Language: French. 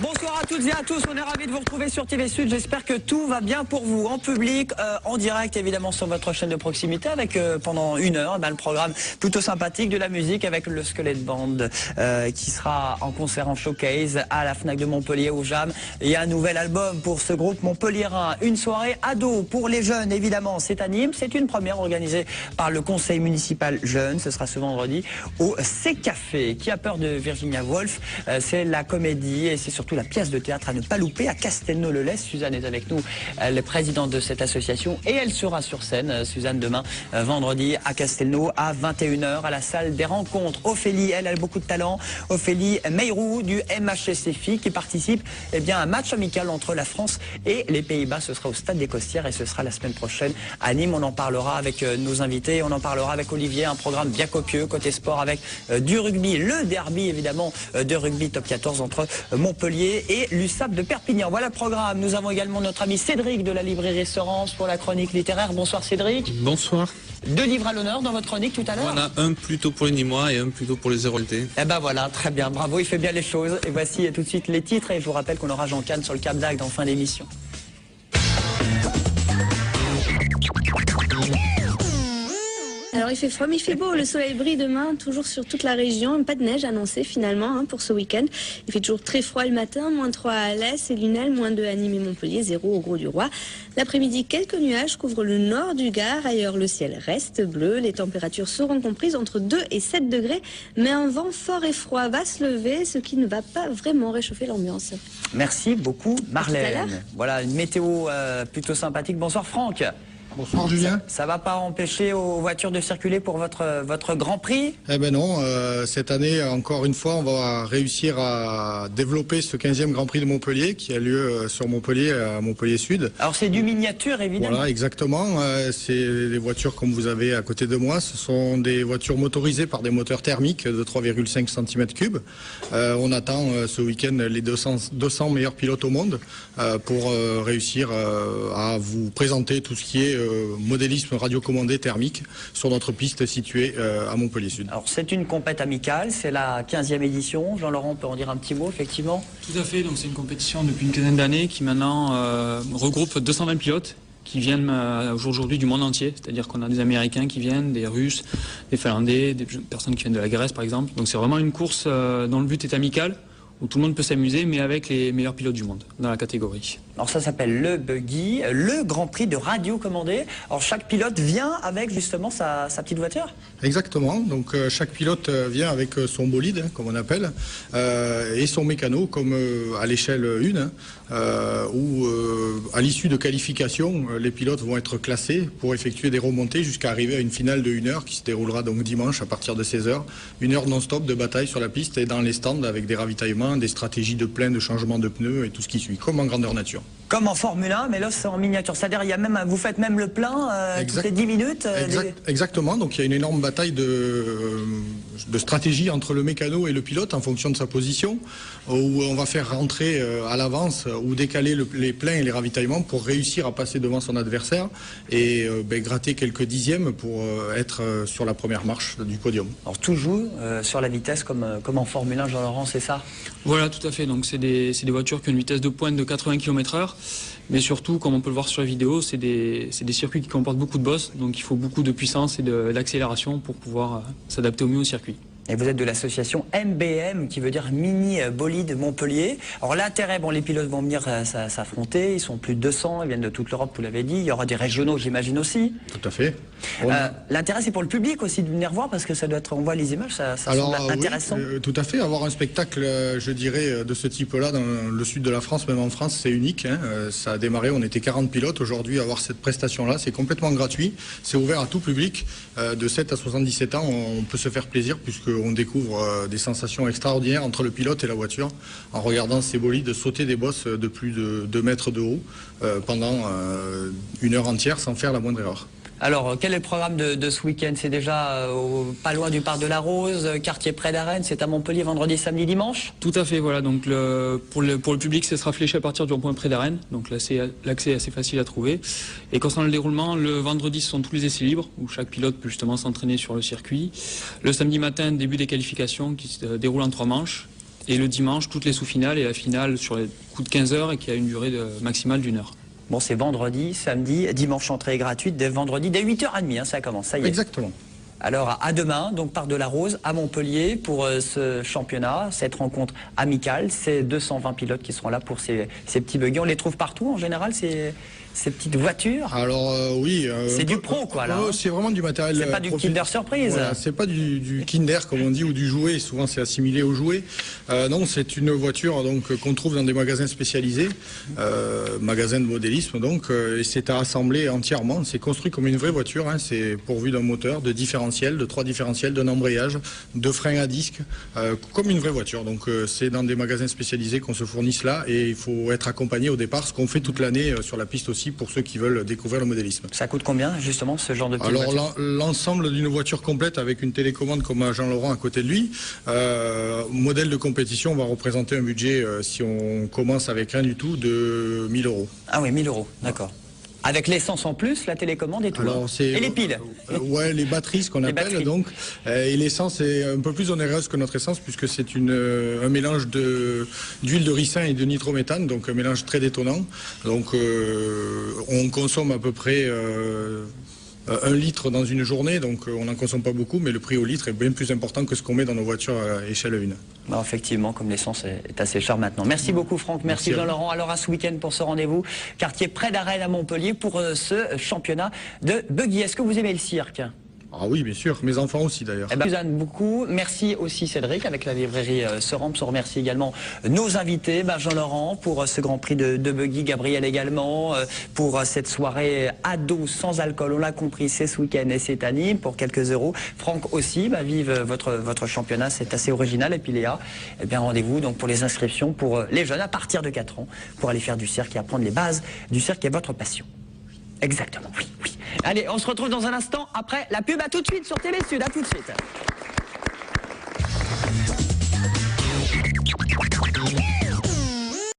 Bonsoir à toutes et à tous, on est ravis de vous retrouver sur TV Sud, j'espère que tout va bien pour vous, en public, en direct évidemment sur votre chaîne de proximité avec pendant 1 heure le programme plutôt sympathique de la musique avec le Squelette Band qui sera en concert en showcase à la Fnac de Montpellier au Jam. Il y a un nouvel album pour ce groupe montpelliérain, une soirée ado pour les jeunes évidemment, c'est à Nîmes, c'est une première organisée par le conseil municipal jeune, ce sera ce vendredi au C-Café. Qui a peur de Virginia Woolf, c'est la comédie et c'est surtout la pièce de théâtre à ne pas louper à Castelnau-le-Lez. Suzanne est avec nous, elle est présidente de cette association et elle sera sur scène, Suzanne, demain, vendredi à Castelnau à 21 h à la salle des rencontres. Ophélie, elle a beaucoup de talent. Ophélie Meyrou du MHSCFI qui participe à un match amical entre la France et les Pays-Bas. Ce sera au Stade des Costières et ce sera la semaine prochaine à Nîmes. On en parlera avec nos invités, on en parlera avec Olivier, un programme bien copieux côté sport avec du rugby, le derby évidemment de rugby top 14 entre Montpellier et l'USAP de Perpignan. Voilà le programme. Nous avons également notre ami Cédric de la librairie Sorens pour la chronique littéraire. Bonsoir Cédric. Bonsoir. 2 livres à l'honneur dans votre chronique tout à l'heure. Voilà, un plutôt pour les Nîmois et un plutôt pour les Héroltais. Eh ben voilà, très bien, bravo, il fait bien les choses. Et voici tout de suite les titres et je vous rappelle qu'on aura Jean Cannes sur le Cap d'Agde en fin d'émission. Alors il fait froid mais il fait beau, le soleil brille demain, toujours sur toute la région, pas de neige annoncée finalement pour ce week-end. Il fait toujours très froid le matin, -3 à Alès et Lunel, -2 à Nîmes et Montpellier, 0 au Gros du Roi. L'après-midi, quelques nuages couvrent le nord du Gard, ailleurs le ciel reste bleu, les températures seront comprises entre 2 et 7 degrés, mais un vent fort et froid va se lever, ce qui ne va pas vraiment réchauffer l'ambiance. Merci beaucoup Marlène. Voilà une météo plutôt sympathique. Bonsoir Franck. Bonsoir Julien. Ça va pas empêcher aux voitures de circuler pour votre Grand Prix? Eh ben non, cette année, encore une fois, on va réussir à développer ce 15e Grand Prix de Montpellier qui a lieu sur Montpellier, à Montpellier Sud. Alors c'est du miniature évidemment. Voilà, exactement. C'est des voitures comme vous avez à côté de moi. Ce sont des voitures motorisées par des moteurs thermiques de 3,5 cm3. On attend ce week-end les 200 meilleurs pilotes au monde pour réussir à vous présenter tout ce qui est modélisme radiocommandé thermique sur notre piste située à Montpellier Sud. Alors c'est une compète amicale, c'est la 15e édition. Jean-Laurent peut en dire un petit mot effectivement. Tout à fait, donc c'est une compétition depuis une quinzaine d'années qui maintenant regroupe 220 pilotes qui viennent aujourd'hui du monde entier, c'est-à-dire qu'on a des Américains qui viennent, des Russes, des Finlandais, des personnes qui viennent de la Grèce par exemple. Donc c'est vraiment une course dont le but est amical, où tout le monde peut s'amuser, mais avec les meilleurs pilotes du monde dans la catégorie. Alors ça s'appelle le Buggy, le Grand Prix de radio commandé. Alors chaque pilote vient avec justement sa petite voiture? Exactement, donc chaque pilote vient avec son bolide, comme on appelle, et son mécano, comme à l'échelle 1, où à l'issue de qualification, les pilotes vont être classés pour effectuer des remontées jusqu'à arriver à une finale de 1 heure qui se déroulera donc dimanche à partir de 16 h. 1 heure non-stop de bataille sur la piste et dans les stands avec des ravitaillements, des stratégies de plein, de changement de pneus et tout ce qui suit, comme en grandeur nature. Comme en Formule 1, mais là c'est en miniature. C'est-à-dire vous faites même le plein toutes les 10 minutes Exactement, donc il y a une énorme bataille de stratégie entre le mécano et le pilote en fonction de sa position, où on va faire rentrer à l'avance ou décaler les pleins et les ravitaillements pour réussir à passer devant son adversaire et gratter quelques dixièmes pour être sur la première marche du podium. Alors tout joue sur la vitesse comme en Formule 1, Jean-Laurent, c'est ça? Voilà, tout à fait. Donc c'est des voitures qui ont une vitesse de pointe de 80 km/h, mais surtout, comme on peut le voir sur la vidéo, c'est des circuits qui comportent beaucoup de bosses, donc il faut beaucoup de puissance et d'accélération pour pouvoir s'adapter au mieux au circuit. Et vous êtes de l'association MBM, qui veut dire Mini Bolide Montpellier. Alors l'intérêt, les pilotes vont venir s'affronter, ils sont plus de 200, ils viennent de toute l'Europe, vous l'avez dit. Il y aura des régionaux, j'imagine aussi. Tout à fait. L'intérêt, c'est pour le public aussi de venir voir, parce que ça doit être, on voit les images, ça semble intéressant. Oui, tout à fait. Avoir un spectacle, je dirais, de ce type-là dans le sud de la France, même en France, c'est unique. Ça a démarré, on était 40 pilotes. Aujourd'hui, avoir cette prestation-là, c'est complètement gratuit. C'est ouvert à tout public. De 7 à 77 ans, on peut se faire plaisir, puisqu'on découvre des sensations extraordinaires entre le pilote et la voiture, en regardant ces bolides sauter des bosses de plus de 2 mètres de haut pendant 1 heure entière sans faire la moindre erreur. Alors, quel est le programme de ce week-end? C'est déjà pas loin du Parc de la Rose, quartier près d'Arène, c'est à Montpellier, vendredi, samedi, dimanche? Tout à fait, voilà. Donc pour le public, ce sera fléché à partir du rond-point près d'Arène. Donc là, l'accès est assez facile à trouver. Et concernant le déroulement, le vendredi, ce sont tous les essais libres, où chaque pilote peut justement s'entraîner sur le circuit. Le samedi matin, début des qualifications qui se déroulent en 3 manches. Et le dimanche, toutes les sous-finales et la finale sur les coups de 15 heures et qui a une durée maximale d'1 heure. Bon, c'est vendredi, samedi, dimanche entrée gratuite, dès vendredi, dès 8h30, hein, ça commence, ça y est. Exactement. Alors à demain, donc Parc de la Rose, à Montpellier, pour ce championnat, cette rencontre amicale. C'est 220 pilotes qui seront là pour ces petits buggy. On les trouve partout en général, ces petites voitures? Alors oui. C'est du pro quoi là. C'est vraiment du matériel. C'est pas du Kinder Surprise. Voilà, c'est pas du Kinder comme on dit ou du jouet. Souvent c'est assimilé au jouet. Non, c'est une voiture donc qu'on trouve dans des magasins spécialisés, magasins de modélisme donc. Et c'est à assembler entièrement. C'est construit comme une vraie voiture. Hein, c'est pourvu d'un moteur, de différentiel, de 3 différentiels, d'un embrayage, de freins à disque, comme une vraie voiture. Donc c'est dans des magasins spécialisés qu'on se fournit cela et il faut être accompagné au départ, ce qu'on fait toute l'année sur la piste aussi pour ceux qui veulent découvrir le modélisme. Ça coûte combien justement ce genre de petite voiture? Alors l'ensemble d'une voiture complète avec une télécommande comme à Jean-Laurent à côté de lui, modèle de compétition va représenter un budget si on commence avec rien du tout de 1000 €. Ah oui, 1000 €, d'accord. Avec l'essence en plus, la télécommande et tout. Alors, et les piles. Ouais, les batteries, ce qu'on appelle batteries. Donc. Et l'essence est un peu plus onéreuse que notre essence puisque c'est un mélange d'huile de ricin et de nitrométhane, donc un mélange très détonnant. Donc on consomme à peu près 1 litre dans une journée, donc on n'en consomme pas beaucoup, mais le prix au litre est bien plus important que ce qu'on met dans nos voitures à échelle 1. Bon, effectivement, comme l'essence est assez chère maintenant. Merci beaucoup Franck, merci Jean-Laurent. Alors à ce week-end pour ce rendez-vous, quartier près d'Arène à Montpellier pour ce championnat de buggy. Est-ce que vous aimez le cirque? Ah oui, bien sûr. Mes enfants aussi, d'ailleurs. Eh ben, Suzanne, beaucoup. Merci aussi Cédric avec la librairie Seramps. On remercie également nos invités, Jean-Laurent pour ce Grand Prix de buggy, Gabriel également pour cette soirée ado sans alcool. On l'a compris, c'est ce week-end et c'est à Nîmes pour quelques euros. Franck aussi, vive votre championnat, c'est assez original. Et puis Léa, eh bien rendez-vous donc pour les inscriptions pour les jeunes à partir de 4 ans pour aller faire du cirque et apprendre les bases du cirque et votre passion. Exactement, oui, oui. Allez, on se retrouve dans un instant après la pub. À tout de suite sur TV Sud, à tout de suite.